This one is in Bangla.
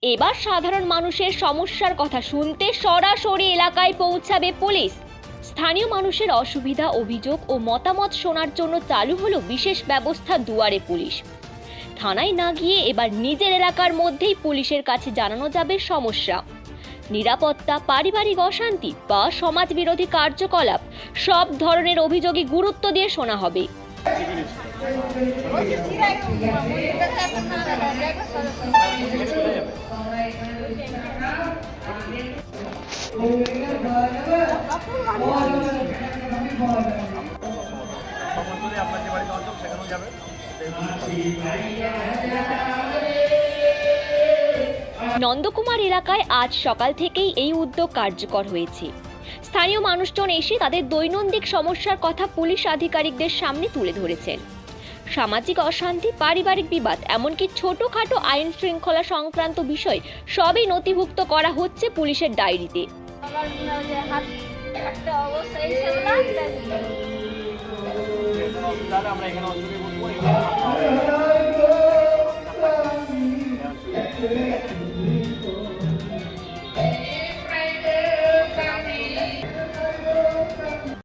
এবার সাধারণ মানুষের সমস্যার কথা শুনতে সরাসরি এলাকায় পৌঁছাবে পুলিশ। স্থানীয় মানুষের অসুবিধা, অভিযোগ ও মতামত শোনার জন্য চালু হলো বিশেষ ব্যবস্থা দুয়ারে পুলিশ। থানায় না গিয়ে এবার নিজের এলাকার মধ্যেই পুলিশের কাছে জানানো যাবে সমস্যা। নিরাপত্তা, পারিবারিক অশান্তি বা সমাজ বিরোধী কার্যকলাপ সব ধরনের অভিযোগই গুরুত্ব দিয়ে শোনা হবে। নন্দকুমার এলাকায় আজ সকাল থেকেই এই উদ্যোগ কার্যকর হয়েছে। স্থানীয় মানুষজন এসে তাদের দৈনন্দিন সমস্যার কথা পুলিশ আধিকারিকদের সামনে তুলে ধরেছেন। সামাজিক অশান্তি, পারিবারিক বিবাদ, এমনকি ছোটখাটো আইন শৃঙ্খলা সংক্রান্ত বিষয় সবই নথিভুক্ত করা হচ্ছে পুলিশের ডায়েরিতে।